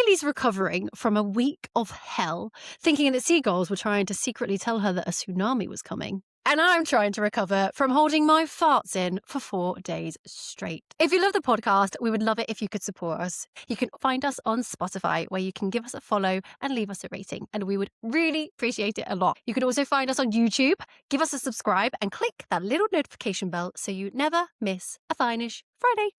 Hayley's recovering from a week of hell, thinking that seagulls were trying to secretly tell her that a tsunami was coming. And I'm trying to recover from holding my farts in for 4 days straight. If you love the podcast, we would love it if you could support us. You can find us on Spotify, where you can give us a follow and leave us a rating, and we would really appreciate it a lot. You can also find us on YouTube, give us a subscribe, and click that little notification bell so you never miss a Finish Friday.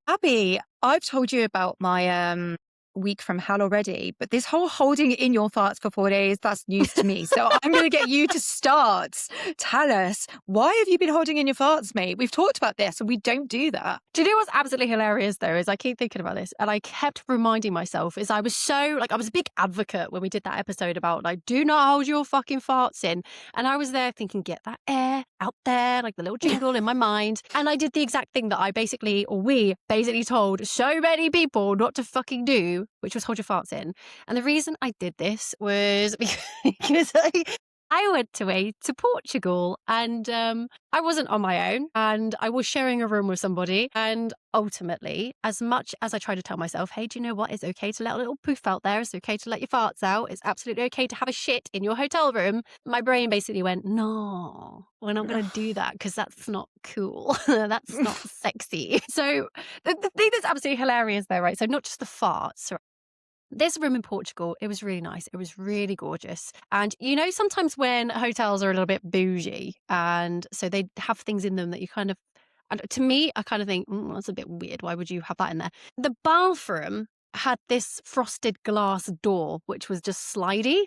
Abby, I've told you about my week from hell already, but this whole holding in your farts for 4 days, that's news to me. So I'm going to get you to start. Tell us, why have you been holding in your farts, mate? We've talked about this and we don't do that. Do you know what's absolutely hilarious though, is I keep thinking about this and I kept reminding myself, is I was a big advocate when we did that episode about do not hold your fucking farts in. And I was there thinking, get that air out there, like the little jingle in my mind. And I did the exact thing that we basically told so many people not to fucking do, which was hold your farts in. And the reason I did this was because I went to Portugal and I wasn't on my own and I was sharing a room with somebody. And ultimately, as much as I try to tell myself, hey, do you know what? It's okay to let a little poof out there. It's okay to let your farts out. It's absolutely okay to have a shit in your hotel room. My brain basically went, no, we're not going to do that because that's not cool. That's not sexy. So the thing that's absolutely hilarious though, right? So not just the farts, right? This room in Portugal, it was really nice. It was really gorgeous. And sometimes when hotels are a little bit bougie and so they have things in them that you and to me, I kind of think, that's a bit weird. Why would you have that in there? The bathroom had this frosted glass door, which was just slidey.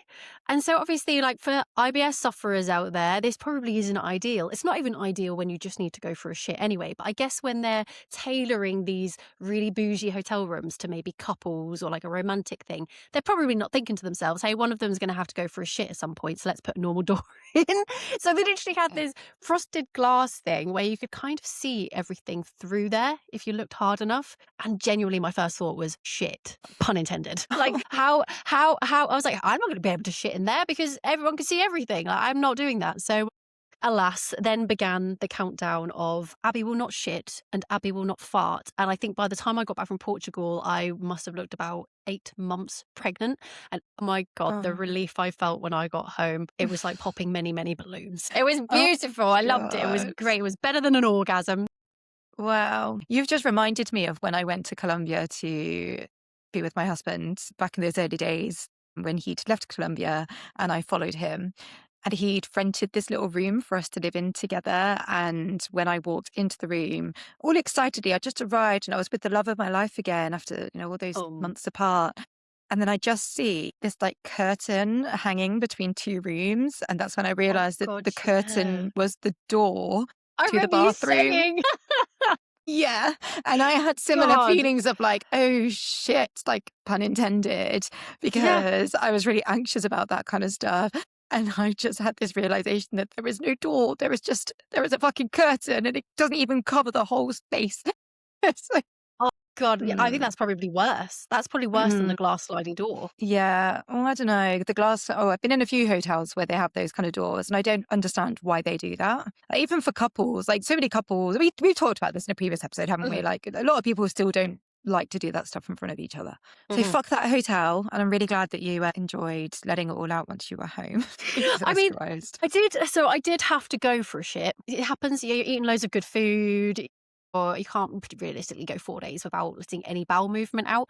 And so obviously, for IBS sufferers out there, this probably isn't ideal. It's not even ideal when you just need to go for a shit anyway. But I guess when they're tailoring these really bougie hotel rooms to maybe couples or a romantic thing, they're probably not thinking to themselves, hey, one of them's going to have to go for a shit at some point, so let's put a normal door in. So they literally had this frosted glass thing where you could kind of see everything through there if you looked hard enough. And genuinely, my first thought was shit. Pun intended. How I was like, I'm not going to be able to shit in there because everyone can see everything. I'm not doing that. So alas, then began the countdown of Abby will not shit and Abby will not fart. And I think by the time I got back from Portugal, I must have looked about 8 months pregnant. And oh my God, the relief I felt when I got home, it was like popping many, many balloons. It was beautiful. I loved it. It was great. It was better than an orgasm. Wow. You've just reminded me of when I went to Colombia to be with my husband back in those early days when he'd left Colombia and I followed him. And he'd rented this little room for us to live in together. And when I walked into the room, all excitedly, I just arrived and I was with the love of my life again after, all those months apart. And then I just see this curtain hanging between 2 rooms. And that's when I realized that the curtain was the door to the bathroom. Yeah. And I had similar feelings of oh shit, pun intended, because I was really anxious about that kind of stuff. And I just had this realization that there is no door. There is a fucking curtain and it doesn't even cover the whole space. It's oh God, yeah, I think that's probably worse. That's probably worse than the glass sliding door. Yeah. Oh, I don't know. The glass. Oh, I've been in a few hotels where they have those kind of doors and I don't understand why they do that. Even for couples, so many couples, we've talked about this in a previous episode, haven't we? A lot of people still don't like to do that stuff in front of each other. So fuck that hotel. And I'm really glad that you enjoyed letting it all out once you were home. I mean, I did have to go for a shit. It happens. You're eating loads of good food, or you can't realistically go 4 days without letting any bowel movement out.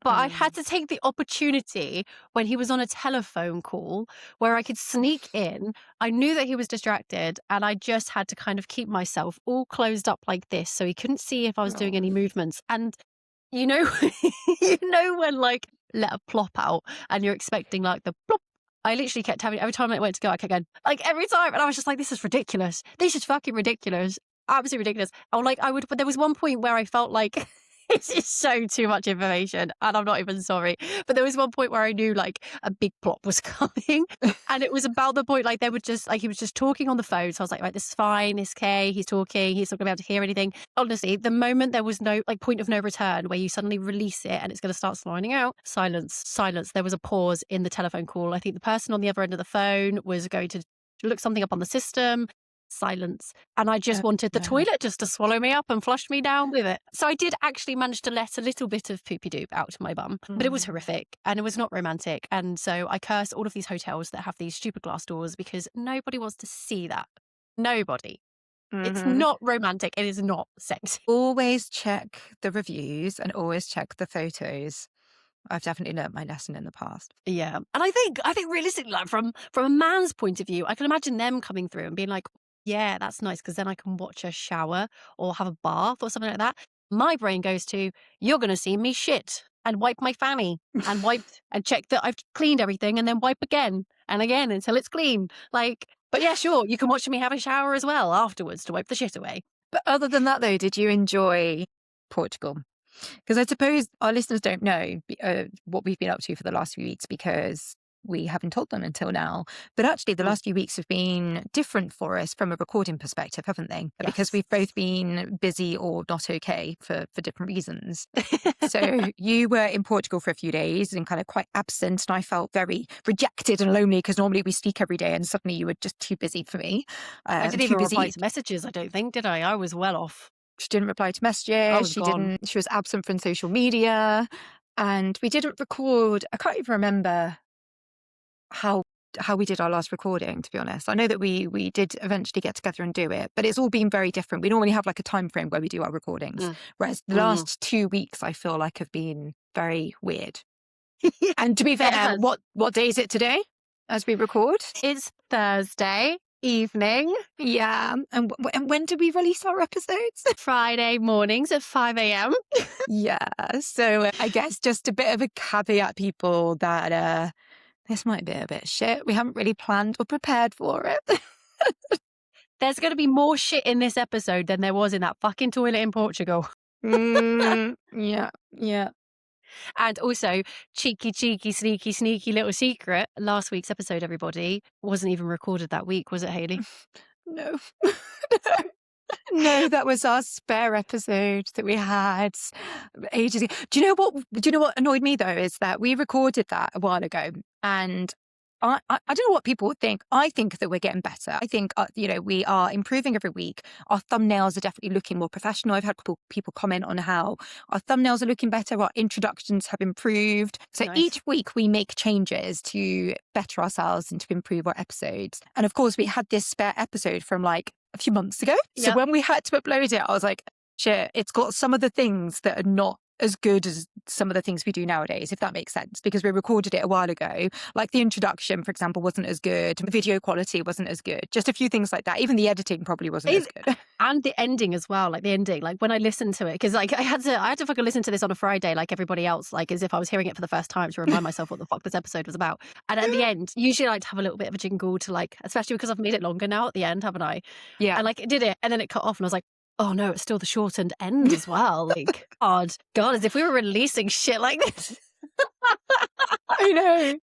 But I had to take the opportunity when he was on a telephone call where I could sneak in. I knew that he was distracted and I just had to kind of keep myself all closed up like this so he couldn't see if I was doing any movements. And when let a plop out and you're expecting the plop. I literally kept having, every time I went to go, I kept going, every time. And I was just like, this is ridiculous. This is fucking ridiculous. Absolutely ridiculous. There was one point where I felt like This is so too much information, and I'm not even sorry. But there was one point where I knew like a big plot was coming, and it was about the point like they were just like he was just talking on the phone. So I was like, right, this is fine, it's okay. He's talking. He's not going to be able to hear anything. Honestly, the moment there was no like point of no return where you suddenly release it and it's going to start sliding out, silence. There was a pause in the telephone call. I think the person on the other end of the phone was going to look something up on the system, silence. And I just wanted the no. toilet just to swallow me up and flush me down with it. So I did actually manage to let a little bit of poopy doop out to my bum, but it was horrific and it was not romantic. And so I curse all of these hotels that have these stupid glass doors because nobody wants to see that. Nobody. It's not romantic. It is not sexy. Always check the reviews and always check the photos. I've definitely learned my lesson in the past. Yeah. And I think realistically, like from a man's point of view, I can imagine them coming through and being like, yeah, that's nice because then I can watch a shower or have a bath or something like that. My brain goes to, you're going to see me shit and wipe my fanny and wipe and check that I've cleaned everything and then wipe again and again until it's clean. Like, but yeah, sure, you can watch me have a shower as well afterwards to wipe the shit away. But other than that, though, did you enjoy Portugal? Because I suppose our listeners don't know what we've been up to for the last few weeks because we haven't told them until now. But actually, the last few weeks have been different for us from a recording perspective, haven't they? Yes. Because we've both been busy or not okay for different reasons. So you were in Portugal for a few days and kind of quite absent. And I felt very rejected and lonely because normally we speak every day and suddenly you were just too busy for me. I didn't even reply to messages, I don't think, did I? I was well off. She didn't reply to messages. She was absent from social media. And we didn't record. I can't even remember how we did our last recording, to be honest. I know that we did eventually get together and do it, but it's all been very different. We normally have like a time frame where we do our recordings. Whereas the last 2 weeks I feel like have been very weird. And to be fair, what day is it today as we record? It's Thursday evening. Yeah. And when do we release our episodes? Friday mornings at 5 a.m. Yeah. So I guess just a bit of a caveat, people, that this might be a bit shit. We haven't really planned or prepared for it. There's going to be more shit in this episode than there was in that fucking toilet in Portugal. Yeah. And also, cheeky, sneaky little secret. Last week's episode, everybody, wasn't even recorded that week, was it, Hayley? No. No, that was our spare episode that we had ages ago. Do you know what annoyed me though is that we recorded that a while ago, and I don't know what people would think. I think that we're getting better. I think we are improving every week. Our thumbnails are definitely looking more professional. I've had people comment on how our thumbnails are looking better. Our introductions have improved. So Nice. Each week we make changes to better ourselves and to improve our episodes. And of course, we had this spare episode from like a few months ago. So Yep. when we had to upload it, I was like, shit, it's got some of the things that are not as good as some of the things we do nowadays, if that makes sense, because we recorded it a while ago. Like the introduction, for example, wasn't as good. The video quality wasn't as good. Just a few things like that. Even the editing probably wasn't as good. And the ending as well, like the ending, like when I listened to it, because like I had to fucking listen to this on a Friday, like everybody else, like as if I was hearing it for the first time to remind myself what the fuck this episode was about. And at the end, usually I like to have a little bit of a jingle to like, especially because I've made it longer now at the end, haven't I? Yeah. And like it did it, and then it cut off, and I was like, oh no, it's still the shortened end as well. Like, God, as if we were releasing shit like this. I know.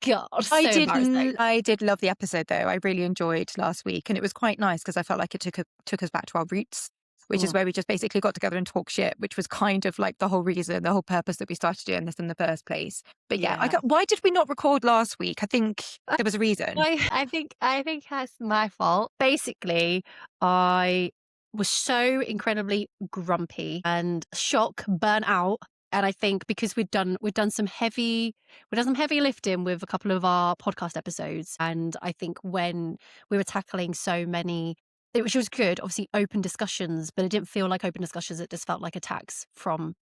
God, so embarrassing. I did love the episode though. I really enjoyed last week, and it was quite nice because I felt like it took us back to our roots, which is where we just basically got together and talk shit, which was kind of like the whole reason, the whole purpose that we started doing this in the first place. But yeah. Why did we not record last week? I think there was a reason. I think that's my fault. Basically, I was so incredibly grumpy and burnt out. And I think because we'd done some heavy lifting with a couple of our podcast episodes. And I think when we were tackling so many, which was good, obviously open discussions, but it didn't feel like open discussions. It just felt like attacks from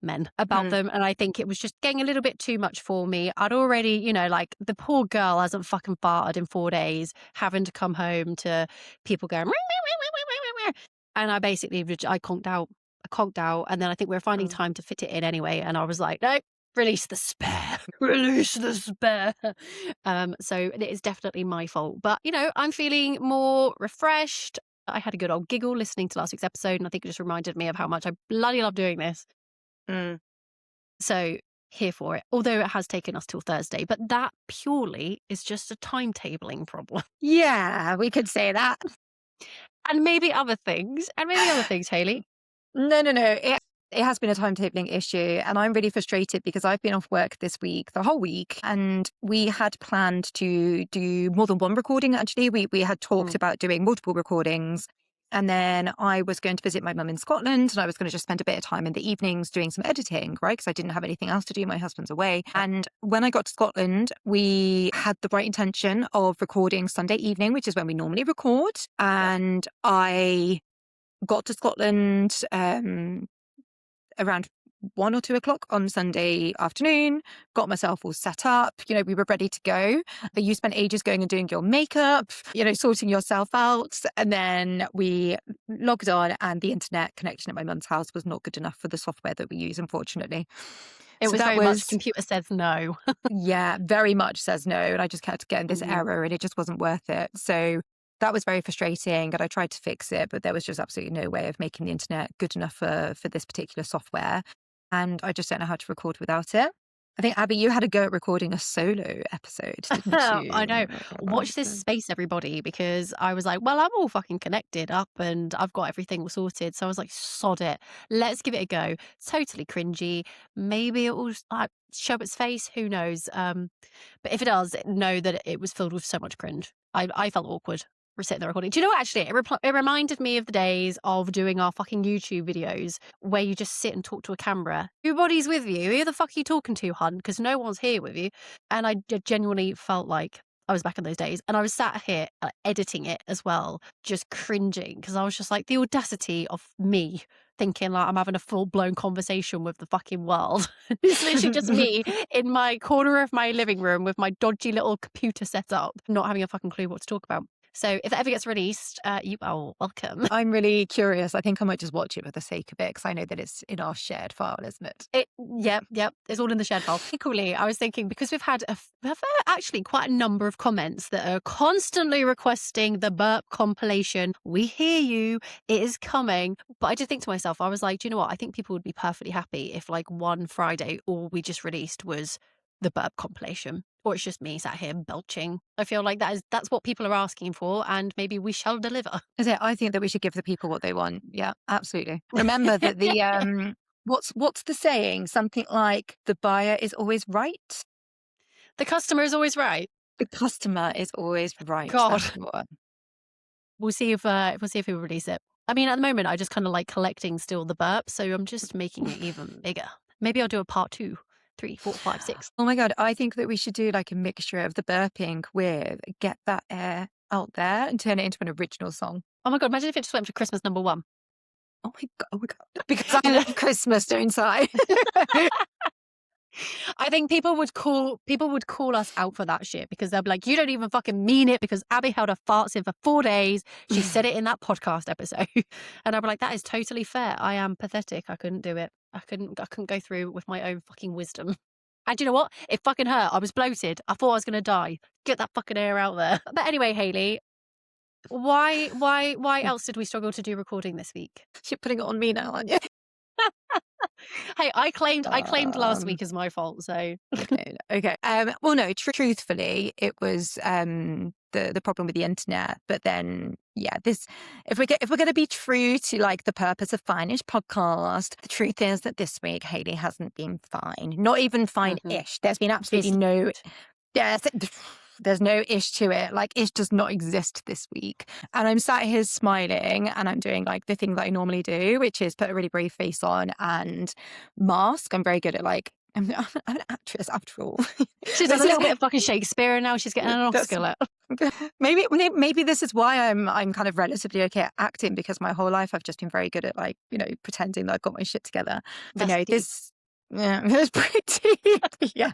men about them. And I think it was just getting a little bit too much for me. I'd already, like the poor girl hasn't fucking farted in 4 days, having to come home to people going, and I basically, I conked out. And then I think we were finding time to fit it in anyway. And I was like, no, release the spare. Release the spare. So it is definitely my fault. But, I'm feeling more refreshed. I had a good old giggle listening to last week's episode. And I think it just reminded me of how much I bloody love doing this. So here for it. Although it has taken us till Thursday. But that purely is just a timetabling problem. Yeah, we could say that. And maybe other things. Hayley. No. It has been a timetabling issue, and I'm really frustrated because I've been off work this week, the whole week, and we had planned to do more than one recording. Actually, we had talked about doing multiple recordings, and then I was going to visit my mum in Scotland, and I was going to just spend a bit of time in the evenings doing some editing, right? Because I didn't have anything else to do. My husband's away, and when I got to Scotland, we had the bright intention of recording Sunday evening, which is when we normally record, and I got to Scotland around 1 or 2 o'clock on Sunday afternoon, got myself all set up. We were ready to go. But you spent ages going and doing your makeup, sorting yourself out. And then we logged on, and the internet connection at my mum's house was not good enough for the software that we use, unfortunately. It was very much computer says no. Yeah, very much says no. And I just kept getting this error, and it just wasn't worth it. So that was very frustrating, and I tried to fix it, but there was just absolutely no way of making the internet good enough for this particular software. And I just don't know how to record without it. I think, Abby, you had a go at recording a solo episode, didn't you? I know. Watch this space, everybody, because I was like, well, I'm all fucking connected up and I've got everything sorted. So I was like, sod it. Let's give it a go. Totally cringy. Maybe it will show its face. Who knows? But if it does, know that it was filled with so much cringe. I felt awkward. We're sitting there recording. Do you know what, actually? It reminded me of the days of doing our fucking YouTube videos where you just sit and talk to a camera. Nobody's with you. Who the fuck are you talking to, hun? Because no one's here with you. And I genuinely felt like I was back in those days. And I was sat here editing it as well, just cringing, because I was just like, the audacity of me thinking like I'm having a full-blown conversation with the fucking world. It's literally just me in my corner of my living room with my dodgy little computer set up, not having a fucking clue what to talk about. So if it ever gets released, you are welcome. I'm really curious. I think I might just watch it for the sake of it, because I know that it's in our shared file, isn't it? Yep. It's all in the shared file. Equally, I was thinking, because we've had actually quite a number of comments that are constantly requesting the burp compilation. We hear you. It is coming. But I did think to myself, I was like, do you know what? I think people would be perfectly happy if like one Friday all we just released was the burp compilation, or it's just me sat here belching. I feel like that's what people are asking for, and maybe we shall deliver. I think that we should give the people what they want. Yeah, absolutely. Remember that the what's the saying? Something like the buyer is always right. The customer is always right. The customer is always right. God, we'll see if we release it. I mean, at the moment, I just kind of like collecting still the burp, so I'm just making it even bigger. Maybe I'll do a part 2. 3, 4, 5, 6. Oh my God, I think that we should do like a mixture of the burping with Get That Air Out There and turn it into an original song. Oh my God, imagine if it just went for Christmas #1. Oh my God. Because I love Christmas, don't I? I think people would call us out for that shit, because they'll be like, you don't even fucking mean it, because Abby held her farts in for 4 days. She said it in that podcast episode. And I'll be like, that is totally fair. I am pathetic. I couldn't do it. I couldn't go through with my own fucking wisdom. And you know what? It fucking hurt. I was bloated. I thought I was going to die. Get that fucking air out there. But anyway, Hayley, why else did we struggle to do recording this week? You're putting it on me now, aren't you? Hey, I claimed last week as my fault, so okay. Well, no, truthfully, it was the problem with the internet. But then, yeah, if we're going to be true to like the purpose of Fine-ish podcast, the truth is that this week Hayley hasn't been fine, not even fine-ish. There's been absolutely no. Yes. There's no ish to it. Like, ish does not exist this week. And I'm sat here smiling, and I'm doing like the thing that I normally do, which is put a really brave face on and mask. I'm very good at like, I'm an actress after all. She's a little bit of fucking Shakespeare, and now she's getting an Oscar. Maybe this is why I'm kind of relatively okay at acting, because my whole life I've just been very good at like, pretending that I've got my shit together. But it's pretty. Yeah.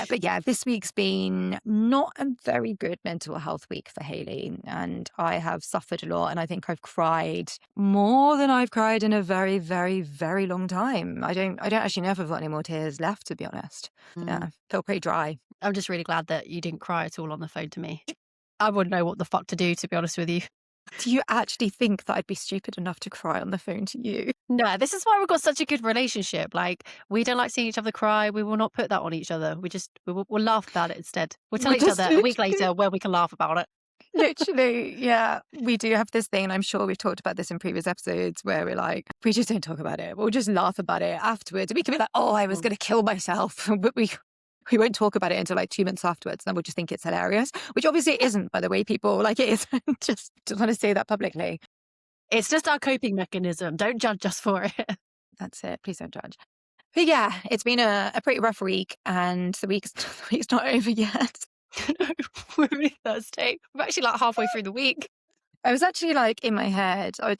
But yeah, this week's been not a very good mental health week for Hayley, and I have suffered a lot, and I think I've cried more than I've cried in a very, very, very long time. I don't actually know if I've got any more tears left, to be honest. Yeah, feel pretty dry. I'm just really glad that you didn't cry at all on the phone to me. I wouldn't know what the fuck to do, to be honest with you. Do you actually think that I'd be stupid enough to cry on the phone to you? No, this is why we've got such a good relationship. Like, we don't like seeing each other cry. We will not put that on each other. We'll laugh about it instead. We'll tell each other a week later where we can laugh about it. Literally, yeah. We do have this thing, and I'm sure we've talked about this in previous episodes, where we're like, we just don't talk about it. We'll just laugh about it afterwards. We can be like, oh, I was Mm. going to kill myself, but we won't talk about it until like 2 months afterwards. And then we'll just think it's hilarious, which obviously it isn't, by the way, people. Like, it is. just want to say that publicly. It's just our coping mechanism. Don't judge us for it. That's it. Please don't judge. But yeah, it's been a pretty rough week, and the week's not over yet. We're really Thursday. We're actually like halfway through the week. I was actually like in my head, I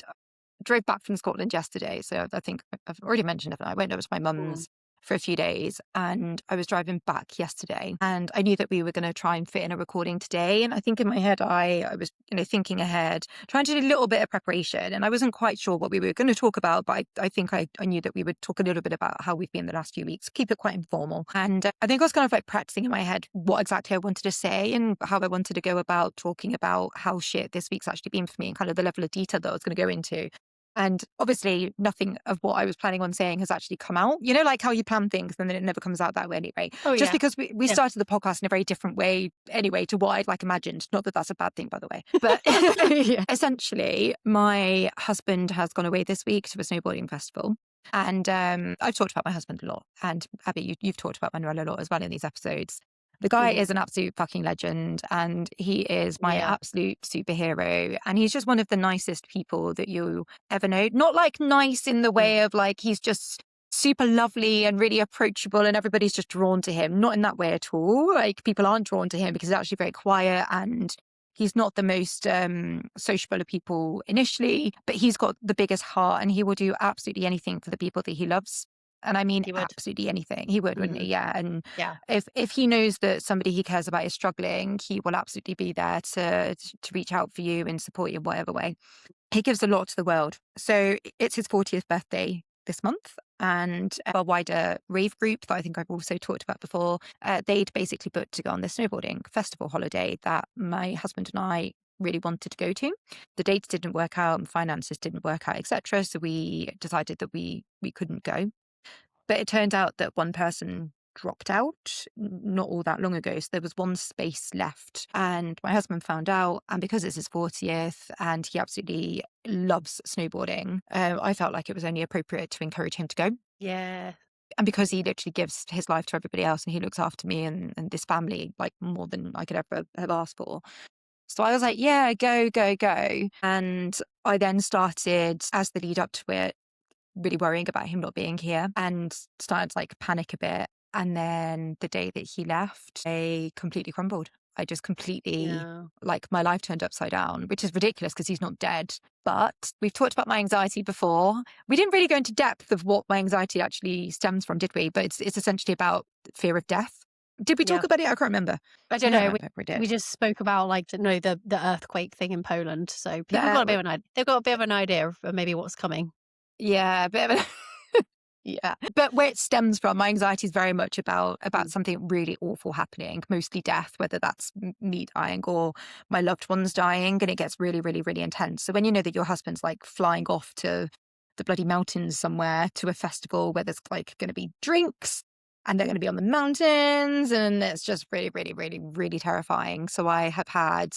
drove back from Scotland yesterday. So I think I've already mentioned it. I went over to my mum's for a few days, and I was driving back yesterday, and I knew that we were going to try and fit in a recording today. And I think in my head, I was, thinking ahead, trying to do a little bit of preparation, and I wasn't quite sure what we were going to talk about, but I think I knew that we would talk a little bit about how we've been the last few weeks, keep it quite informal. And I think I was kind of like practicing in my head what exactly I wanted to say and how I wanted to go about talking about how shit this week's actually been for me, and kind of the level of detail that I was going to go into. And obviously, nothing of what I was planning on saying has actually come out. Like how you plan things and then it never comes out that way anyway. Oh, Just yeah. because we started the podcast in a very different way anyway to what I'd like imagined. Not that that's a bad thing, by the way. But essentially, my husband has gone away this week to a snowboarding festival. And I've talked about my husband a lot. And Abby, you've talked about Manuel a lot as well in these episodes. The guy is an absolute fucking legend, and he is my absolute superhero. And he's just one of the nicest people that you ever know. Not like nice in the way of like he's just super lovely and really approachable and everybody's just drawn to him. Not in that way at all. Like people aren't drawn to him because he's actually very quiet and he's not the most sociable of people initially, but he's got the biggest heart and he will do absolutely anything for the people that he loves. And I mean, absolutely anything. He would, wouldn't he? Yeah. And if he knows that somebody he cares about is struggling, he will absolutely be there to reach out for you and support you in whatever way. He gives a lot to the world. So it's his 40th birthday this month. And a wider rave group that I think I've also talked about before, they'd basically booked to go on this snowboarding festival holiday that my husband and I really wanted to go to. The dates didn't work out and finances didn't work out, etc. So we decided that we couldn't go. But it turned out that one person dropped out not all that long ago. So there was one space left and my husband found out. And because it's his 40th and he absolutely loves snowboarding, I felt like it was only appropriate to encourage him to go. Yeah. And because he literally gives his life to everybody else and he looks after me and this family like more than I could ever have asked for. So I was like, yeah, go. And I then started, as the lead up to it, really worrying about him not being here and started to like panic a bit. And then the day that he left, I completely crumbled. I just completely, like my life turned upside down, which is ridiculous because he's not dead. But we've talked about my anxiety before. We didn't really go into depth of what my anxiety actually stems from, did we? But it's essentially about fear of death. Did we talk about it? I can't remember. I don't know. We just spoke about like the earthquake thing in Poland. So people got a bit of an idea. They've got a bit of an idea of maybe what's coming. Yeah, a bit of yeah. But where it stems from, my anxiety is very much about something really awful happening, mostly death, whether that's me dying or my loved ones dying, and it gets really, really, really intense. So when you know that your husband's like flying off to the bloody mountains somewhere to a festival where there's like going to be drinks and they're going to be on the mountains, and it's just really, really, really, really terrifying. So I have had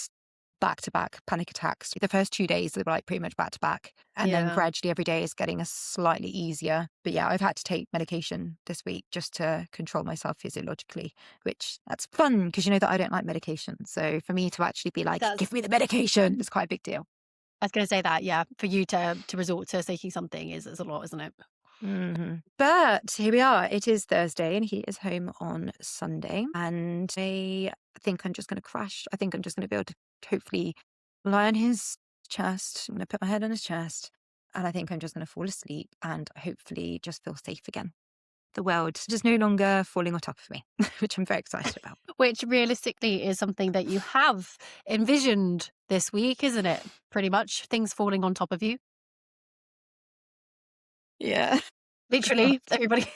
back-to-back panic attacks. The first 2 days, they were like pretty much back-to-back. And then gradually every day is getting slightly easier. But yeah, I've had to take medication this week just to control myself physiologically, which that's fun because you know that I don't like medication. So for me to actually be like, give me the medication, it's quite a big deal. I was going to say that, yeah. For you to resort to taking something is a lot, isn't it? Mm-hmm. But here we are. It is Thursday and he is home on Sunday. And I think I'm just going to crash. I think I'm just going to be able to hopefully lie on his chest. I'm going to put my head on his chest. And I think I'm just going to fall asleep and hopefully just feel safe again. The world just no longer falling on top of me, which I'm very excited about. Which realistically is something that you have envisioned this week, isn't it? Pretty much things falling on top of you. Yeah. Literally, everybody.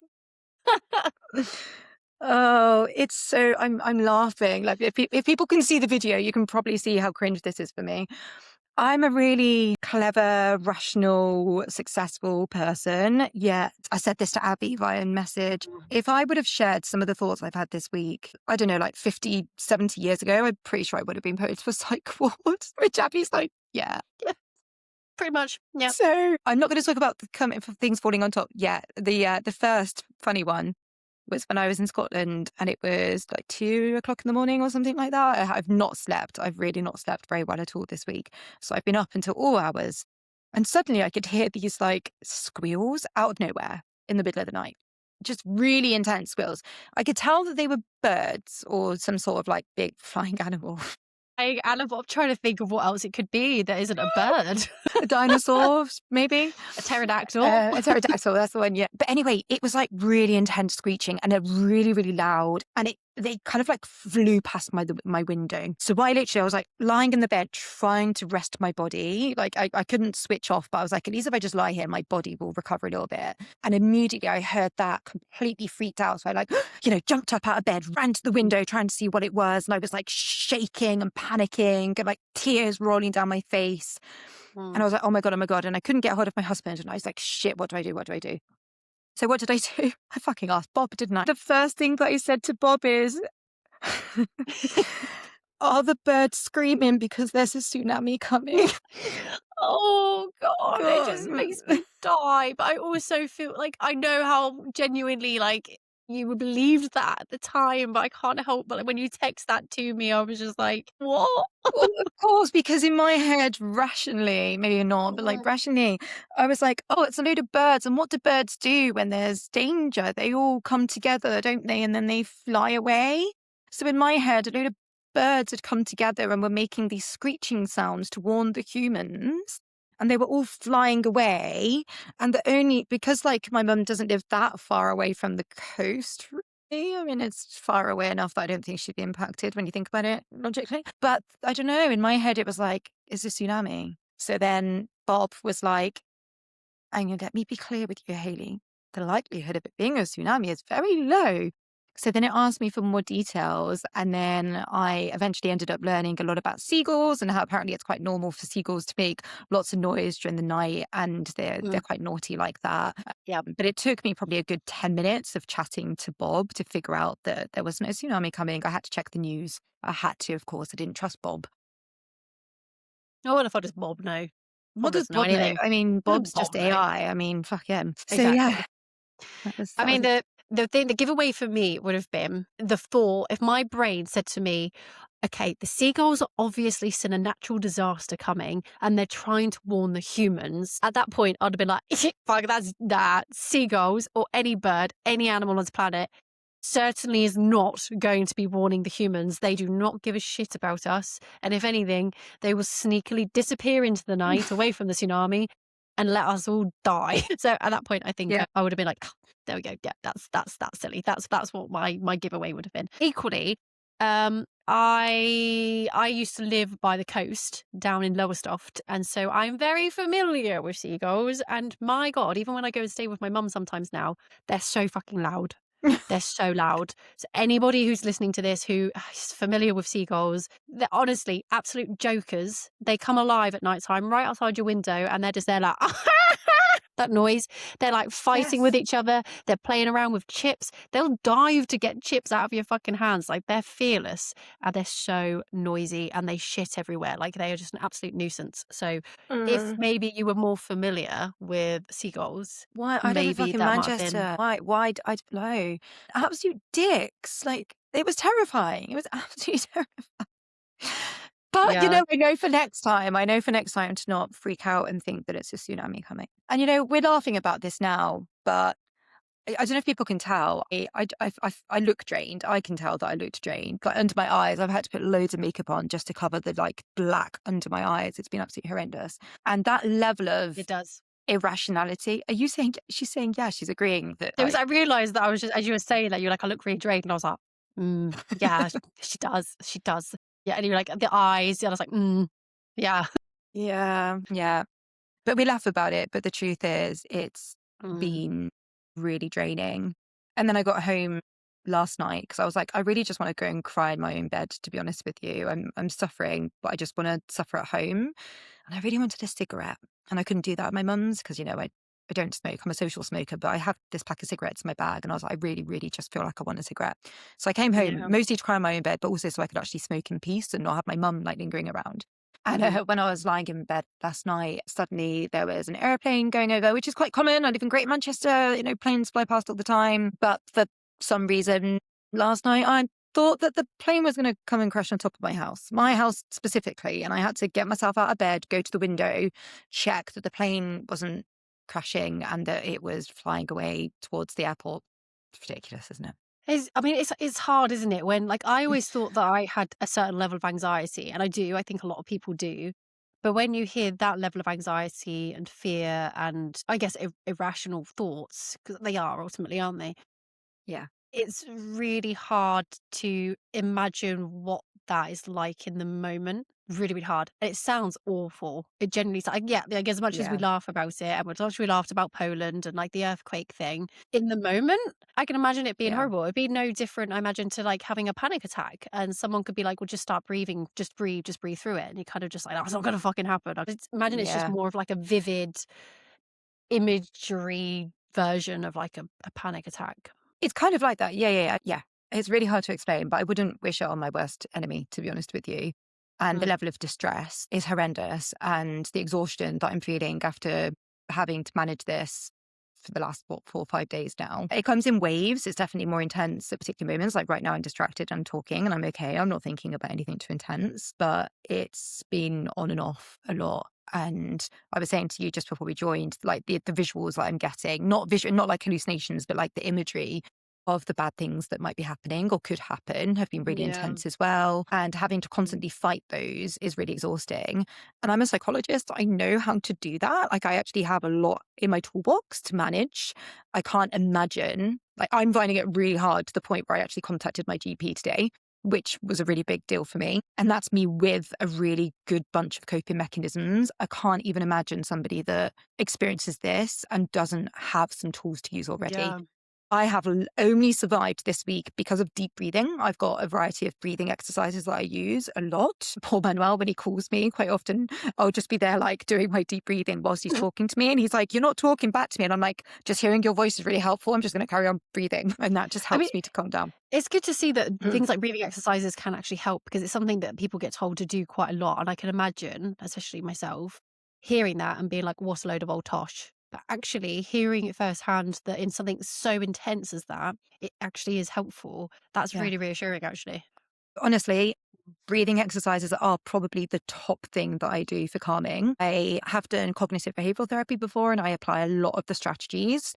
Oh, it's so I'm laughing. Like if people can see the video, you can probably see how cringe this is for me. I'm a really clever, rational, successful person. Yet I said this to Abby via message. If I would have shared some of the thoughts I've had this week, I don't know, like 50, 70 years ago, I'm pretty sure I would have been put for psych ward, which Abby's like, yeah. Pretty much. Yeah. So I'm not going to talk about things falling on top yet. The first funny one was when I was in Scotland and it was like 2 o'clock in the morning or something like that. I've not slept. I've really not slept very well at all this week. So I've been up until all hours. And suddenly I could hear these like squeals out of nowhere in the middle of the night. Just really intense squeals. I could tell that they were birds or some sort of like big flying animal. I'm trying to think of what else it could be that isn't a bird. Dinosaurs, maybe. A pterodactyl. A pterodactyl, that's the one, yeah. But anyway, it was like really intense screeching and a really, really loud. And they kind of like flew past my window. So I was like lying in the bed trying to rest my body. Like I couldn't switch off, but I was like, at least if I just lie here, my body will recover a little bit. And immediately I heard that, completely freaked out. So I like, jumped up out of bed, ran to the window trying to see what it was. And I was like shaking and panicking and like tears rolling down my face. And I was like, oh my God. And I couldn't get hold of my husband. And I was like, shit, what do I do? What do I do? So what did I do? I fucking asked Bob, didn't I? The first thing that I said to Bob is, are the birds screaming because there's a tsunami coming? Oh God, it just makes me die. But I also feel like I know how genuinely like you believed that at the time, but I can't help but like, when you text that to me, I was just like, what? Well, of course, because in my head, rationally, maybe not, but like rationally, I was like, oh, it's a load of birds. And what do birds do when there's danger? They all come together, don't they? And then they fly away. So in my head, a load of birds had come together and were making these screeching sounds to warn the humans. And they were all flying away. And because like my mum doesn't live that far away from the coast, really. I mean, it's far away enough that I don't think she'd be impacted when you think about it logically. But I don't know, in my head, it was like, is a tsunami? So then Bob was like, and let me be clear with you, Hayley, the likelihood of it being a tsunami is very low. So then it asked me for more details. And then I eventually ended up learning a lot about seagulls and how apparently it's quite normal for seagulls to make lots of noise during the night. And they're quite naughty like that. Yeah. But it took me probably a good 10 minutes of chatting to Bob to figure out that there was no tsunami coming. I had to check the news. I had to, of course. I didn't trust Bob. Oh, what if I just Bob? No. What does Bob know? I mean, Bob's just AI. I mean, fuck him. Exactly. So yeah. I mean, the thing, the giveaway for me would have been the thought, if my brain said to me, okay, the seagulls are obviously seen a natural disaster coming and they're trying to warn the humans. At that point, I'd have been like, fuck, that's that. Seagulls or any bird, any animal on this planet certainly is not going to be warning the humans. They do not give a shit about us. And if anything, they will sneakily disappear into the night away from the tsunami and let us all die. So at that point, I think I would have been like, oh, there we go. Yeah, that's silly. That's what my giveaway would have been. Equally, I used to live by the coast down in Lowestoft, and so I'm very familiar with seagulls. And my God, even when I go and stay with my mum sometimes now, they're so fucking loud. They're so loud. So anybody who's listening to this who is familiar with seagulls, they're honestly absolute jokers. They come alive at night time right outside your window and they're just there like that noise. They're like fighting with each other. They're playing around with chips. They'll dive to get chips out of your fucking hands. Like they're fearless and they're so noisy and they shit everywhere. Like they are just an absolute nuisance. So if maybe you were more familiar with seagulls, why I live in fucking Manchester? Why I don't know. Absolute dicks. Like it was terrifying. It was absolutely terrifying. But, I know for next time to not freak out and think that it's a tsunami coming. And, we're laughing about this now, but I don't know if people can tell. I look drained. I can tell that I looked drained. Like under my eyes, I've had to put loads of makeup on just to cover the like black under my eyes. It's been absolutely horrendous. And that level of irrationality. Are you saying, she's saying, yeah, she's agreeing that. I realised that I was just, as you were saying that, you're like, I look really drained. And I was like, yeah, she does. Yeah, and you're like, the eyes. And I was like, yeah. Yeah. But we laugh about it. But the truth is, it's been really draining. And then I got home last night because I was like, I really just want to go and cry in my own bed, to be honest with you. I'm suffering, but I just want to suffer at home. and I really wanted a cigarette. And I couldn't do that at my mum's because, I don't smoke. I'm a social smoker, but I have this pack of cigarettes in my bag. And I was like, I really, really just feel like I want a cigarette. So I came home Yeah. mostly to cry in my own bed, but also so I could actually smoke in peace and not have my mum like lingering around. And Mhm. when I was lying in bed last night, suddenly there was an airplane going over, which is quite common. I live in Greater Manchester, planes fly past all the time. But for some reason, last night I thought that the plane was going to come and crash on top of my house specifically. And I had to get myself out of bed, go to the window, check that the plane wasn't crashing and that it was flying away towards the airport. It's ridiculous, isn't it? It's hard, isn't it? When like I always thought that I had a certain level of anxiety, and I do. I think a lot of people do. But when you hear that level of anxiety and fear, and I guess irrational thoughts, because they are ultimately, aren't they? Yeah. It's really hard to imagine what that is like in the moment. Really, really hard. And it sounds awful. It genuinely like as much as we Yeah. laugh about it, and as much as we laughed about Poland and like the earthquake thing, in the moment, I can imagine it being Yeah. horrible. It'd be no different, I imagine, to like having a panic attack, and someone could be like, "Well, just start breathing, just breathe through it," and you kind of just like, "That's not going to fucking happen." I just imagine it's just Yeah. more of like a vivid imagery version of like a panic attack. It's kind of like that. Yeah, yeah, yeah. Yeah. It's really hard to explain, but I wouldn't wish it on my worst enemy, to be honest with you. And the Mm. level of distress is horrendous. And the exhaustion that I'm feeling after having to manage this for the last, 4 or 5 days now, it comes in waves. It's definitely more intense at particular moments. Like right now, I'm distracted, I'm talking and I'm okay. I'm not thinking about anything too intense, but it's been on and off a lot. And I was saying to you just before we joined, like the visuals that I'm getting, not like hallucinations, but like the imagery of the bad things that might be happening or could happen have been really Yeah. intense as well. And having to Mm. constantly fight those is really exhausting. And I'm a psychologist. I know how to do that. Like I actually have a lot in my toolbox to manage. I can't imagine, like I'm finding it really hard to the point where I actually contacted my GP today, which was a really big deal for me. And that's me with a really good bunch of coping mechanisms. I can't even imagine somebody that experiences this and doesn't have some tools to use already. Yeah. I have only survived this week because of deep breathing. I've got a variety of breathing exercises that I use a lot. Poor Manuel, when he calls me, quite often I'll just be there like doing my deep breathing whilst he's talking to me. And he's like, "You're not talking back to me." And I'm like, "Just hearing your voice is really helpful. I'm just going to carry on breathing." And that just I mean, helps me to calm down. it's good to see that things like breathing exercises can actually help, because it's something that people get told to do quite a lot. And I can imagine, especially myself, hearing that and being like, "What a load of old tosh." But actually hearing it firsthand that in something so intense as that, it actually is helpful. That's Yeah. really reassuring, actually. Honestly, breathing exercises are probably the top thing that I do for calming. I have done cognitive behavioral therapy before and I apply a lot of the strategies.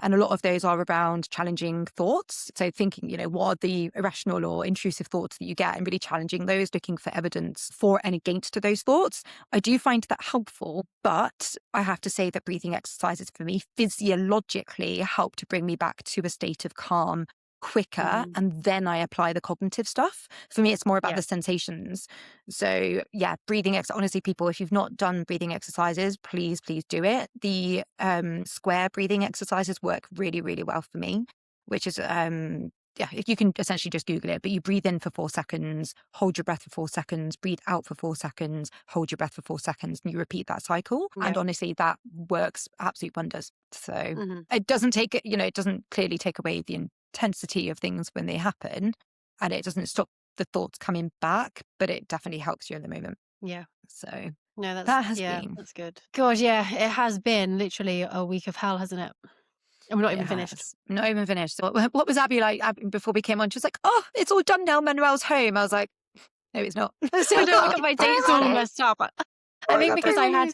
And a lot of those are around challenging thoughts. So thinking, what are the irrational or intrusive thoughts that you get and really challenging those, looking for evidence for and against those thoughts. I do find that helpful, but I have to say that breathing exercises for me physiologically help to bring me back to a state of calm quicker, Mm. and then I apply the cognitive stuff. For me, it's more about Yeah. the sensations. So yeah, honestly, people, if you've not done breathing exercises, please do it. The square breathing exercises work really, really well for me, which is yeah, if you can essentially just Google it, but you breathe in for 4 seconds, hold your breath for 4 seconds, breathe out for 4 seconds, hold your breath for 4 seconds, and you repeat that cycle. And Yeah. honestly, that works absolute wonders. So Hmm. it doesn't take it, it doesn't clearly take away the intensity of things when they happen, and it doesn't stop the thoughts coming back, but it definitely helps you in the moment. Yeah. So No, that has been, that's good. God, yeah, it has been literally a week of hell, hasn't it? And we're not it even finished. has not even finished. So what was Abby like before we came on? She was like, "Oh, it's all done now. Manuel's home." I was like, "No, it's not." I Still know I got got my dates all 3 messed up. I I think got because 3 more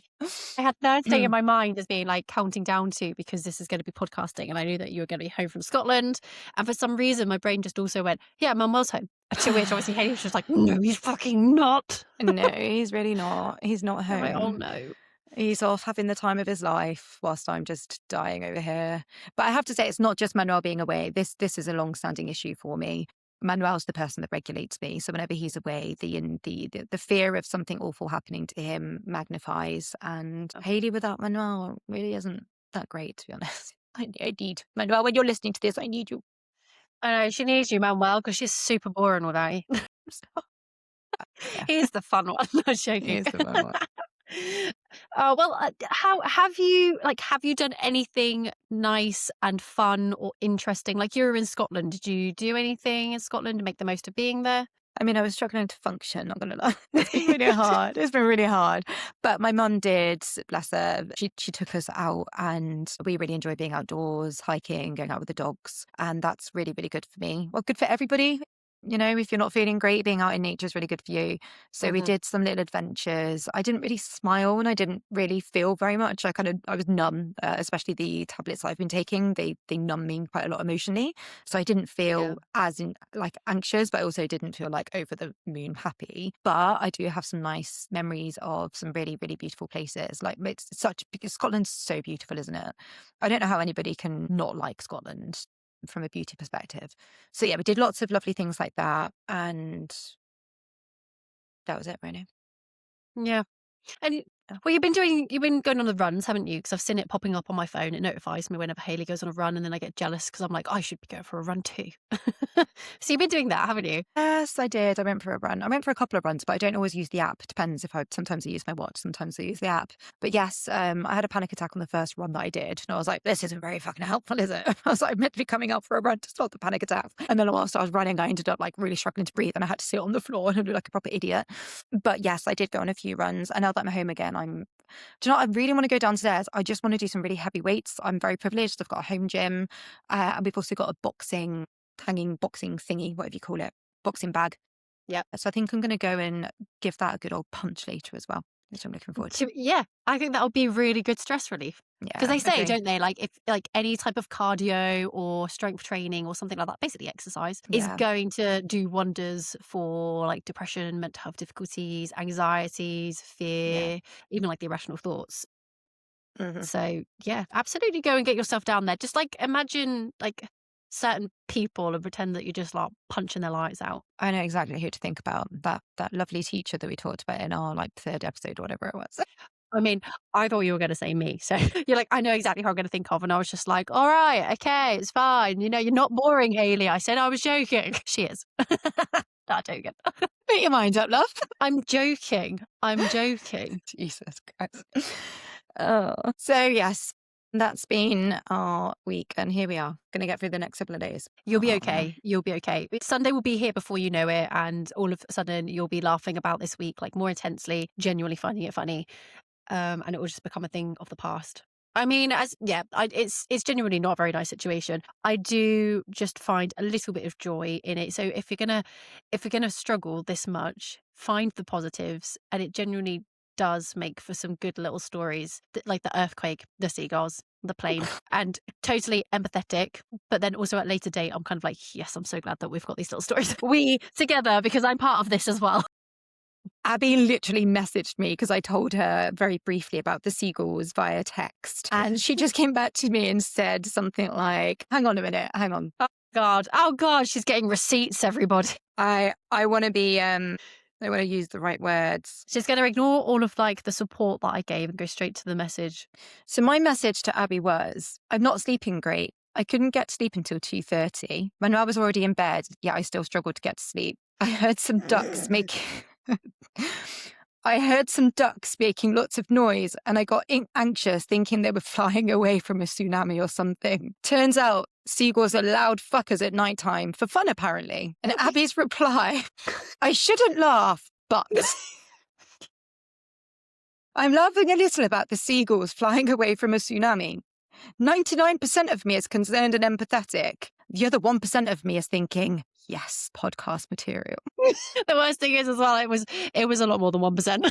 I had Thursday in days. my mind as being like counting down to, because this is going to be podcasting, and I knew that you were going to be home from Scotland. And for some reason, my brain just also went, "Yeah, Mum was home." To which obviously Hayley was just like, "No, he's fucking not." No, he's really not. He's not I'm like, "Oh home. no." He's off having the time of his life whilst I'm just dying over here. But I have to say, it's not just Manuel being away. This is a long-standing issue for me. Manuel's the person that regulates me. So whenever he's away, the fear of something awful happening to him magnifies. And Hayley without Manuel really isn't that great, to be honest. I need Manuel. When you're listening to this, I need you. I know she needs you, Manuel, because she's super boring without you. Yeah, He's the fun one. No, he joking. is the one. Oh, well, how have you done anything nice and fun or interesting? Like, you were in Scotland. Did you do anything in Scotland to make the most of being there? I mean, I was struggling to function, not gonna lie. It's been really hard. It's been really hard. But my mum did, bless her. She took us out and we really enjoy being outdoors, hiking, going out with the dogs. And that's really, really good for me. Well, good for everybody. You know, if you're not feeling great, being out in nature is really good for you. So we Mhm. did some little adventures. I didn't really smile and I didn't really feel very much. I was numb, especially the tablets I've been taking. They numb me quite a lot emotionally. So I didn't Yeah. feel as in like anxious, but I also didn't feel like over the moon happy. But I do have some nice memories of some really, really beautiful places. Like it's such because Scotland's so beautiful, isn't it? I don't know how anybody can not like Scotland from a beauty perspective. So yeah, we did lots of lovely things like that, and that was it, really. Yeah. And Yeah. well, you've been going on the runs, haven't you? Because I've seen it popping up on my phone. It notifies me whenever Hayley goes on a run, and then I get jealous because I'm like, I should be going for a run too. So you've been doing that, haven't you? Yes, I did. I went for a run. I went for a couple of runs, but I don't always use the app. It depends if I sometimes I use my watch, sometimes I use the app. But yes, I had a panic attack on the first run that I did. And I was like, this isn't very fucking helpful, is it? I was like, I'm meant to be coming out for a run to stop the panic attack. And then whilst I was running, I ended up like really struggling to breathe and I had to sit on the floor and look like a proper idiot. But yes, I did go on a few runs. And now that I'm home again, do you know what? I really want to go downstairs. I just want to do some really heavy weights. I'm very privileged. I've got a home gym. And we've also got a hanging boxing thingy, whatever you call it, boxing bag. Yeah. So I think I'm going to go and give that a good old punch later as well, which I'm looking forward to. Yeah, I think that'll be really good stress relief. Because Yeah, they say, agree. don't they, like if like any type of cardio or strength training or something like that, basically exercise, is Yeah, going to do wonders for like depression, mental health difficulties, anxieties, yeah. fear, even like the irrational thoughts. Hmm. So yeah, absolutely go and get yourself down there. Just like imagine like certain people and pretend that you're just like punching their lights out. I know exactly who to think about. That lovely teacher that we talked about in our like third episode or whatever it was. I mean, I thought you were going to say me. So you're like, I know exactly who I'm going to think of. And I was just like, all right, okay, it's fine. You know, you're not boring, Hayley. I said I was joking. She is. Not joking. Put your mind up, love. I'm joking. I'm joking. Jesus Christ. Oh. So yes, that's been our week, and here we are. Going to get through the next couple of days. You'll be Oh, okay. You'll be okay. Sunday will be here before you know it. And all of a sudden, you'll be laughing about this week like more intensely, genuinely finding it funny. And it will just become a thing of the past. I mean, it's genuinely not a very nice situation. I do just find a little bit of joy in it. So if you're gonna struggle this much, find the positives, and it genuinely does make for some good little stories, like the earthquake, the seagulls, the plane, and totally empathetic. But then also at a later date, I'm kind of like, yes, I'm so glad that we've got these little stories we together because I'm part of this as well. Abby literally messaged me because I told her very briefly about the seagulls via text. And she just came back to me and said something like, hang on a minute, hang on. Oh God, she's getting receipts, everybody. I want to be, I want to use the right words. She's going to ignore all of like the support that I gave and go straight to the message. So my message to Abby was, I'm not sleeping great. I couldn't get to sleep until 2:30. When I was already in bed, yet I still struggled to get to sleep. I heard some ducks making lots of noise, and I got anxious thinking they were flying away from a tsunami or something. Turns out seagulls are loud fuckers at nighttime for fun, apparently. And Abby's reply, I shouldn't laugh, but I'm laughing a little about the seagulls flying away from a tsunami. 99% of me is concerned and empathetic. The other 1% of me is thinking, yes, podcast material. The worst thing is as well, it was a lot more than 1%. I was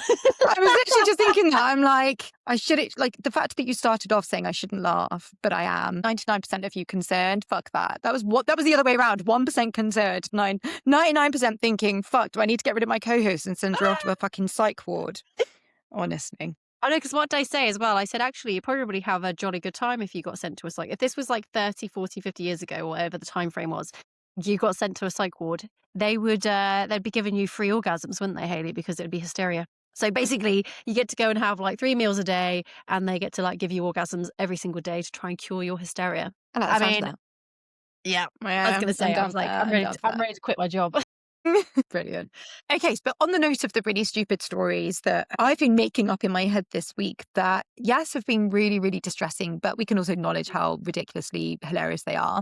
literally just thinking that. I'm like, I should, like, the fact that you started off saying I shouldn't laugh, but I am. 99% of you concerned, fuck that. That was the other way around. 1% concerned, 99% thinking, fuck, do I need to get rid of my co-host and send her off to a fucking psych ward? Honestly. I know, because what did I say as well? I said, actually, you probably have a jolly good time if you got sent to a psych. If this was like 30, 40, 50 years ago, or whatever the time frame was, you got sent to a psych ward, they'd be giving you free orgasms, wouldn't they, Hayley? Because it would be hysteria. So basically, you get to go and have like 3 meals a day, and they get to like give you orgasms every single day to try and cure your hysteria. I like the I sound of mean, that. yeah, I was Yeah, going to say, I was like, I'm ready to quit my job. Brilliant. Okay, but on the note of the really stupid stories that I've been making up in my head this week that, yes, have been really, really distressing, but we can also acknowledge how ridiculously hilarious they are.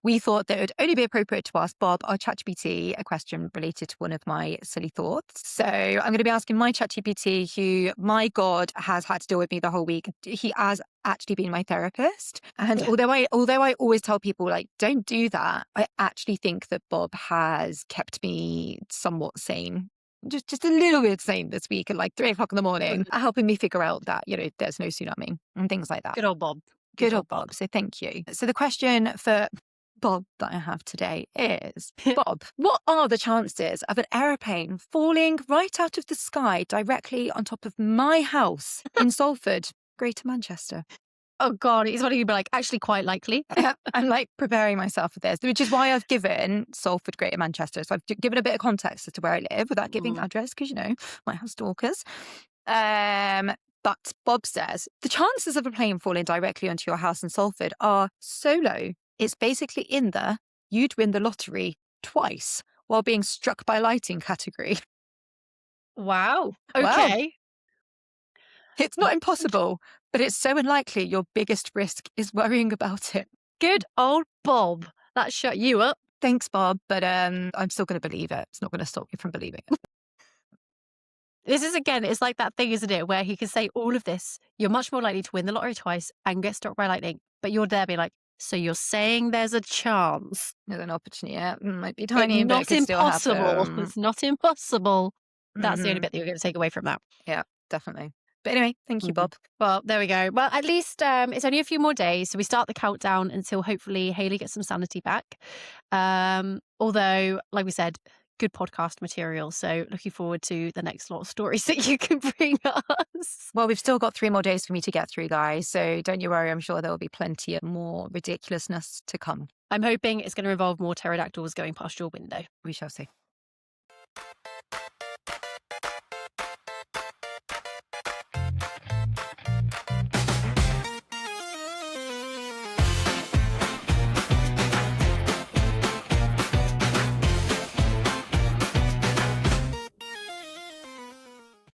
We thought that it would only be appropriate to ask Bob, our ChatGPT, a question related to one of my silly thoughts. So I'm going to be asking my ChatGPT, who, my God, has had to deal with me the whole week. He has actually been my therapist. And although I always tell people, like, don't do that, I actually think that Bob has kept me somewhat sane. Just a little bit sane this week at like 3 o'clock in the morning, helping me figure out that, there's no tsunami and things like that. Good old Bob. Good old Bob. So thank you. So the question for Bob that I have today is, Bob, what are the chances of an aeroplane falling right out of the sky directly on top of my house in Salford, Greater Manchester? Oh God, he's wanting to be like, actually quite likely. I'm like preparing myself for this, which is why I've given Salford, Greater Manchester. So I've given a bit of context as to where I live without giving address, because, might have stalkers. But Bob says, the chances of a plane falling directly onto your house in Salford are so low. It's basically in the you'd win the lottery twice while being struck by lightning category. Wow. Wow. Okay. It's not impossible, but it's so unlikely your biggest risk is worrying about it. Good old Bob. That shut you up. Thanks, Bob, but I'm still going to believe it. It's not going to stop me from believing it. This is, again, it's like that thing, isn't it, where he can say all of this. You're much more likely to win the lottery twice and get struck by lightning. But you're there being like, so you're saying there's a chance? There's an opportunity. Yeah, it might be tiny, It's but it not could still impossible. happen. It's not impossible. That's the only bit that you're going to take away from that. Yeah, definitely. But anyway, thank you, Bob. Well, there we go. Well, at least it's only a few more days. So we start the countdown until hopefully Hayley gets some sanity back. Although, like we said, good podcast material. So looking forward to the next lot of stories that you can bring us. Well, we've still got 3 more days for me to get through, guys. So don't you worry. I'm sure there will be plenty of more ridiculousness to come. I'm hoping it's going to involve more pterodactyls going past your window. We shall see.